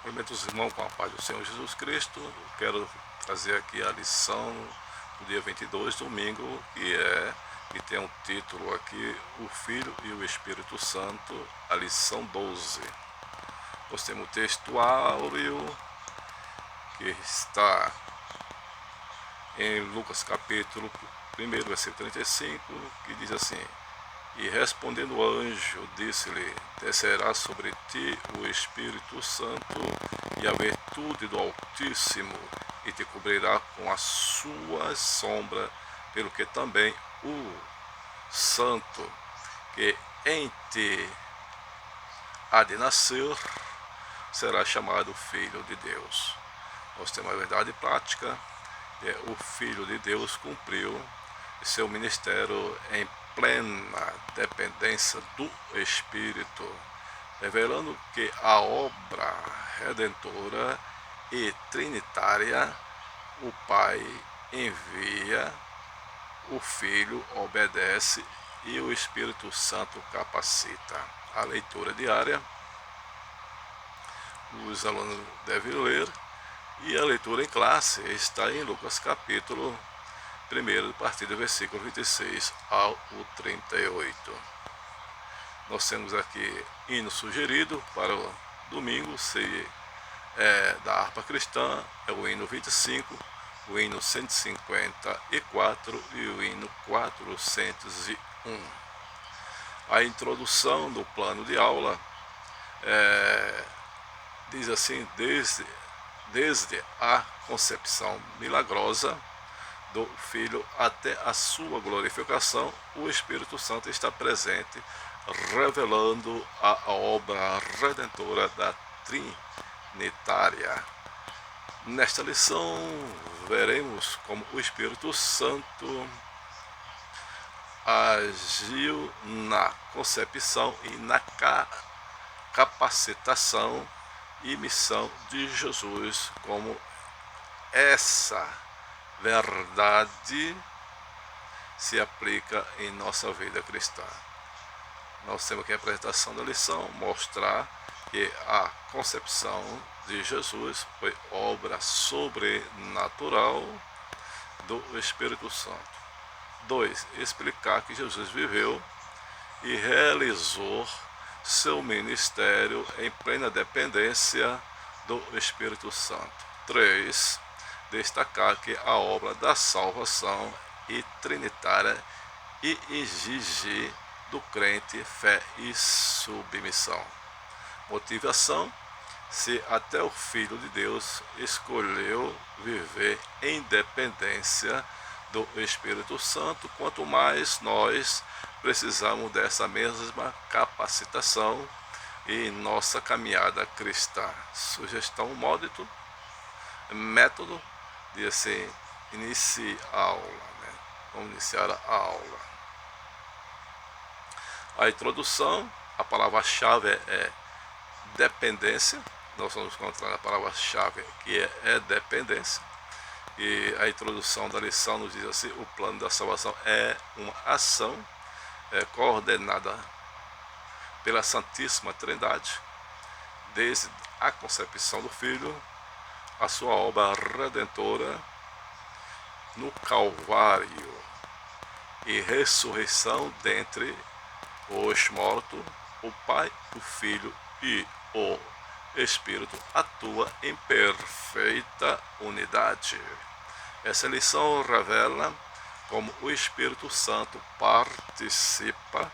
Cumprimento os irmãos com a paz do Senhor Jesus Cristo. Quero trazer aqui a lição do dia 22, domingo, que tem um título aqui, O Filho e o Espírito Santo, a lição 12. Nós temos o texto áureo que está em Lucas capítulo 1, versículo 35, que diz assim: E respondendo o anjo, disse-lhe: Descerá sobre ti o Espírito Santo e a virtude do Altíssimo, e te cobrirá com a sua sombra, pelo que também o Santo que em ti há de nascer será chamado Filho de Deus. Nós temos a verdade prática, o Filho de Deus cumpriu seu ministério em plena dependência do Espírito, revelando que a obra redentora e trinitária, o Pai envia, o Filho obedece e o Espírito Santo capacita. A leitura diária, os alunos devem ler, e a leitura em classe está em Lucas capítulo 1, a partir do versículo 26 ao 38. Nós temos aqui hino sugerido para o domingo, da harpa cristã, é o hino 25, o hino 154 e o hino 401. A introdução do plano de aula diz assim: desde a concepção milagrosa do Filho até a sua glorificação, o Espírito Santo está presente, revelando a obra redentora da Trinitária. Nesta lição, veremos como o Espírito Santo agiu na concepção e na capacitação e missão de Jesus, como essa verdade se aplica em nossa vida cristã. Nós temos aqui a apresentação da lição, mostrar que a concepção de Jesus foi obra sobrenatural do Espírito Santo. 2. Explicar que Jesus viveu e realizou seu ministério em plena dependência do Espírito Santo. 3. Destacar que a obra da salvação e trinitária e exige do crente fé e submissão. Motivação: se até o Filho de Deus escolheu viver em dependência do Espírito Santo, quanto mais nós precisamos dessa mesma capacitação em nossa caminhada cristã. Sugestão, método de assim, iniciar a aula. Vamos iniciar a aula. A introdução, a palavra-chave é dependência. Nós vamos encontrar a palavra-chave que é dependência. E a introdução da lição nos diz assim: o plano da salvação é uma ação coordenada pela Santíssima Trindade, desde a concepção do Filho, a sua obra redentora no Calvário e ressurreição dentre os mortos. O Pai, o Filho e o Espírito atua em perfeita unidade. Essa lição revela como o Espírito Santo participa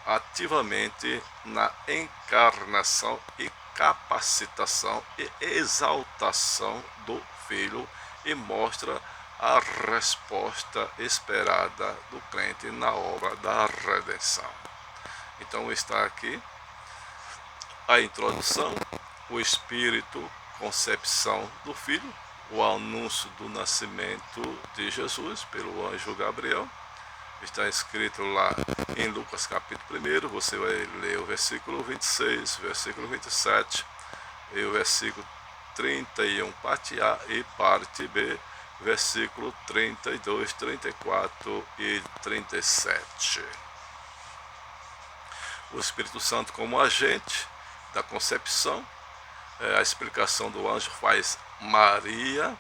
ativamente na encarnação e capacitação e exaltação do Filho, e mostra a resposta esperada do crente na obra da redenção. Então está aqui a introdução, o Espírito, concepção do Filho, o anúncio do nascimento de Jesus pelo anjo Gabriel. Está escrito lá em Lucas capítulo 1, você vai ler o versículo 26, versículo 27 e o versículo 31, parte A, e parte B, versículo 32, 34 e 37. O Espírito Santo como agente da concepção, a explicação do anjo faz Maria,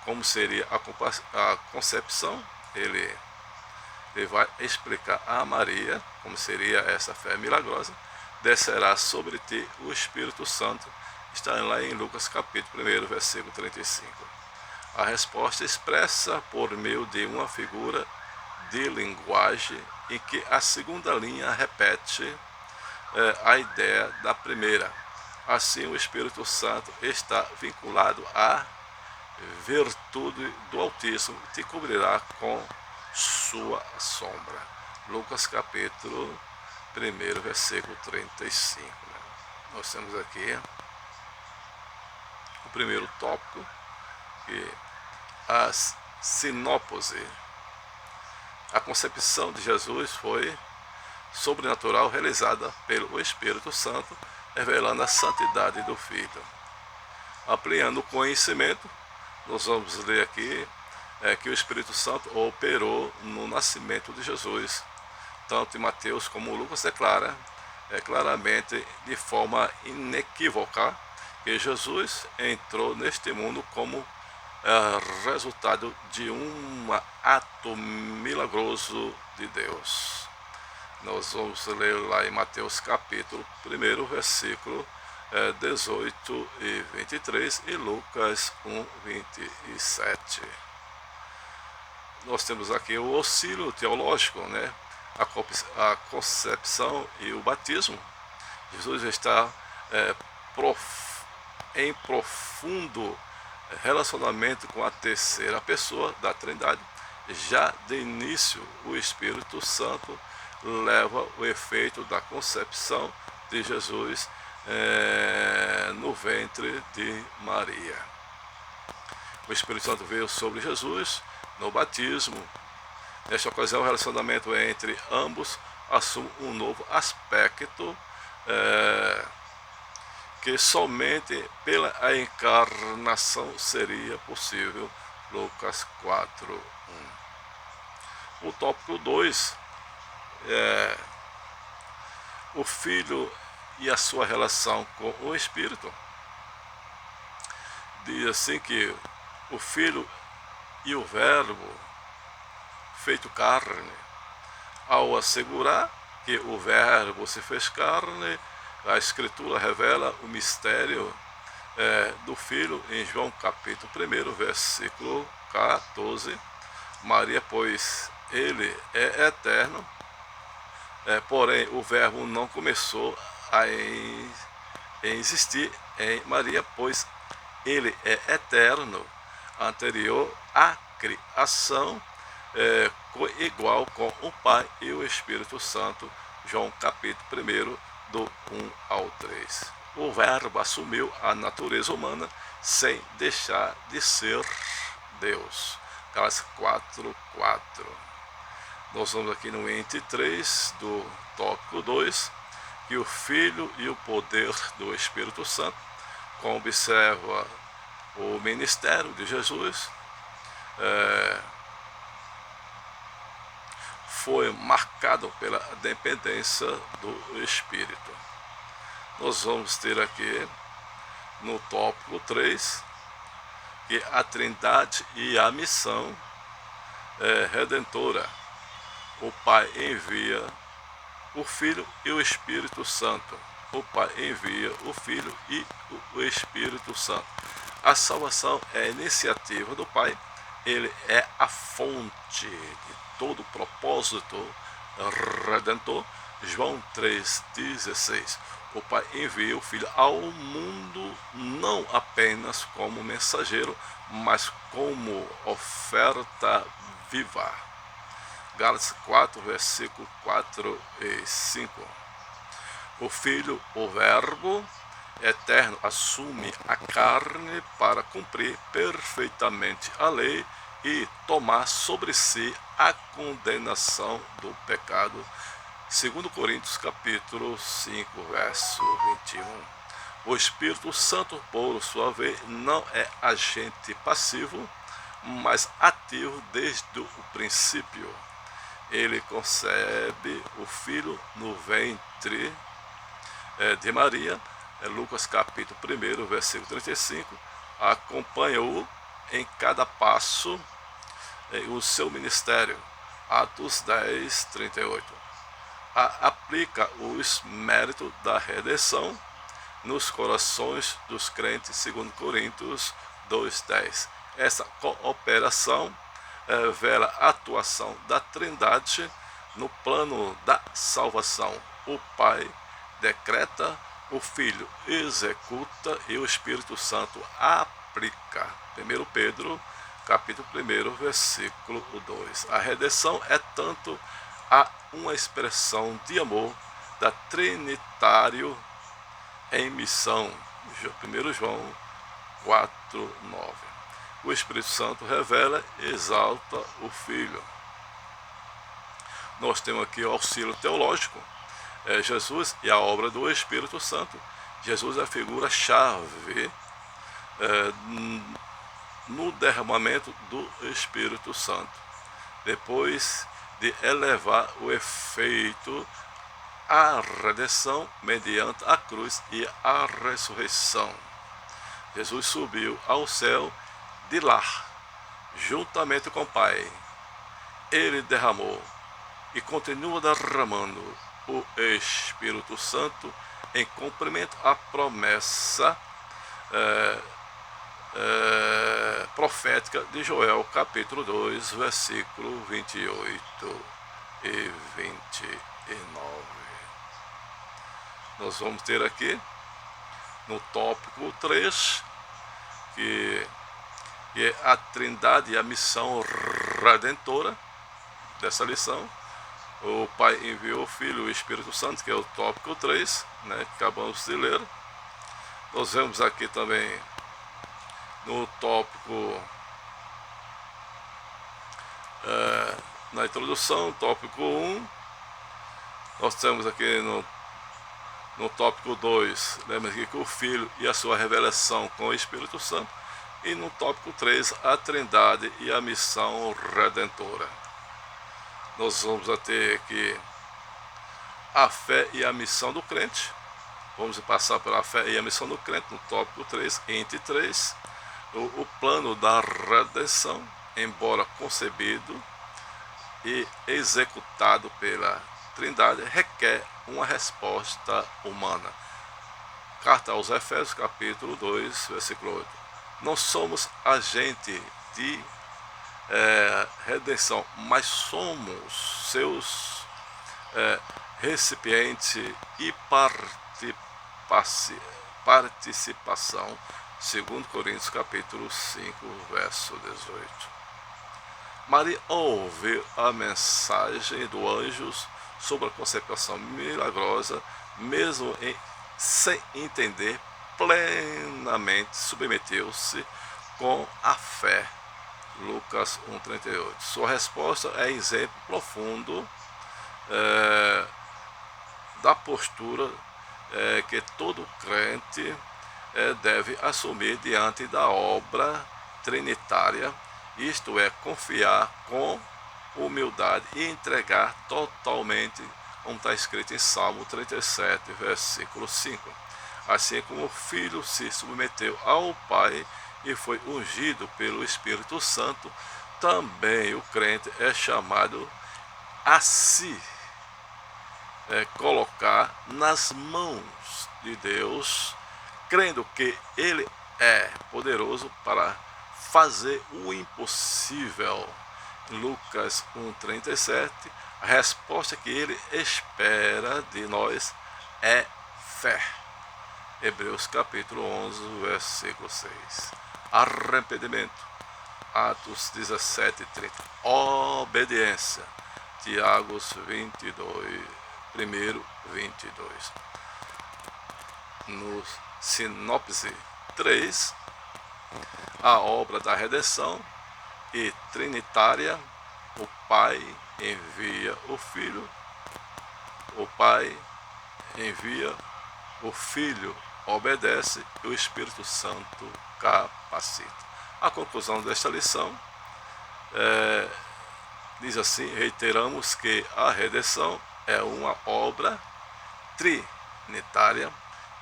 como seria a concepção. Ele vai explicar a Maria, como seria essa fé milagrosa. Descerá sobre ti o Espírito Santo, está lá em Lucas capítulo 1, versículo 35. A resposta expressa por meio de uma figura de linguagem em que a segunda linha repete a ideia da primeira. Assim, o Espírito Santo está vinculado à virtude do Altíssimo, te cobrirá com sua sombra. Lucas capítulo 1, versículo 35. Nós temos aqui o primeiro tópico, que a sinopse. A concepção de Jesus foi sobrenatural, realizada pelo Espírito Santo, revelando a santidade do Filho. Ampliando o conhecimento, nós vamos ler aqui que o Espírito Santo operou no nascimento de Jesus. Tanto em Mateus como Lucas declara claramente, de forma inequívoca, que Jesus entrou neste mundo como resultado de um ato milagroso de Deus. Nós vamos ler lá em Mateus capítulo 1, versículo 18 e 23 e Lucas 1, 27. Nós temos aqui o auxílio teológico, né? A concepção e o batismo. Jesus está em profundo relacionamento com a terceira pessoa da Trindade. Já de início, o Espírito Santo leva o efeito da concepção de Jesus no ventre de Maria. O Espírito Santo veio sobre Jesus no batismo. Nesta ocasião, o relacionamento entre ambos assume um novo aspecto que somente pela encarnação seria possível. Lucas 4, 1. O tópico 2 é o Filho e a sua relação com o Espírito. Diz assim que o Filho e o Verbo feito carne, ao assegurar que o Verbo se fez carne, a Escritura revela o mistério do Filho em João capítulo 1, versículo 14. Maria, pois ele é eterno, porém o Verbo não começou a existir em Maria, pois ele é eterno, anterior à criação, igual com o Pai e o Espírito Santo. João capítulo 1, do 1 ao 3. O Verbo assumiu a natureza humana sem deixar de ser Deus. Gálatas 4, 4. Nós vamos aqui no ente 3 do tópico 2, que o Filho e o poder do Espírito Santo, como observa o ministério de Jesus, foi marcado pela dependência do Espírito. Nós vamos ter aqui no tópico 3 que a Trindade e a missão redentora. O Pai envia o Filho e o Espírito Santo. O Pai envia o Filho e o Espírito Santo. A salvação é a iniciativa do Pai. Ele é a fonte de todo o propósito redentor. João 3,16. O Pai envia o Filho ao mundo não apenas como mensageiro, mas como oferta viva. Gálatas 4, versículo 4 e 5. O Filho, o Verbo eterno, assume a carne para cumprir perfeitamente a lei e tomar sobre si a condenação do pecado. 2 Coríntios capítulo 5, verso 21. O Espírito Santo, por sua vez, não é agente passivo, mas ativo desde o princípio. Ele concebe o Filho no ventre de Maria, Lucas capítulo 1, versículo 35, acompanhou em cada passo o seu ministério. Atos 10, 38. Aplica os méritos da redenção nos corações dos crentes, segundo Coríntios 2:10. Essa cooperação revela a atuação da Trindade no plano da salvação. O Pai decreta, o Filho executa e o Espírito Santo aplica. 1 Pedro, capítulo 1, versículo 2. A redenção é tanto uma expressão de amor da Trinitário em missão. 1 João 4:9. O Espírito Santo revela e exalta o Filho. Nós temos aqui o auxílio teológico, Jesus e a obra do Espírito Santo. Jesus é a figura-chave no derramamento do Espírito Santo, depois de elevar o efeito à redenção mediante a cruz e a ressurreição. Jesus subiu ao céu, de lá, juntamente com o Pai, ele derramou e continua derramando o Espírito Santo em cumprimento à promessa profética de Joel, capítulo 2, versículo 28 e 29. Nós vamos ter aqui no tópico 3, que é a Trindade e a missão redentora dessa lição. O Pai enviou o Filho e o Espírito Santo, que é o tópico 3, né, que acabamos de ler. Nós vemos aqui também no tópico, na introdução, tópico 1, nós temos aqui no tópico 2, lembra aqui que o Filho e a sua revelação com o Espírito Santo, e no tópico 3, a Trindade e a missão redentora. Nós vamos ter aqui a fé e a missão do crente. Vamos passar pela fé e a missão do crente no tópico 3, ente 3. O plano da redenção, embora concebido e executado pela Trindade, requer uma resposta humana. Carta aos Efésios, capítulo 2, versículo 8. Não somos agente de redenção, mas somos seus recipientes e participação, segundo Coríntios capítulo 5, verso 18. Maria ouve a mensagem do anjo sobre a concepção milagrosa, mesmo sem entender plenamente, submeteu-se com a fé. Lucas 1:38. Sua resposta é exemplo profundo da postura que todo crente deve assumir diante da obra trinitária, isto é, confiar com humildade e entregar totalmente, como está escrito em Salmo 37, versículo 5. Assim como o Filho se submeteu ao Pai e foi ungido pelo Espírito Santo, também o crente é chamado a se colocar nas mãos de Deus, crendo que Ele é poderoso para fazer o impossível. Lucas 1:37, a resposta que Ele espera de nós é fé. Hebreus capítulo 11, versículo 6. Arrependimento. Atos 17:30. Obediência. Tiago 22, 1:22. No sinopse 3, a obra da redenção e trinitária, o Pai envia o Filho, o Pai envia o Filho, obedece e o Espírito Santo capacita. A conclusão desta lição diz assim: reiteramos que a redenção é uma obra trinitária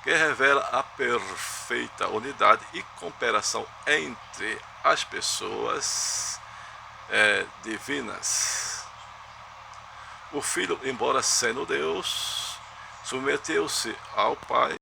que revela a perfeita unidade e cooperação entre as pessoas divinas. O Filho, embora sendo Deus, submeteu-se ao Pai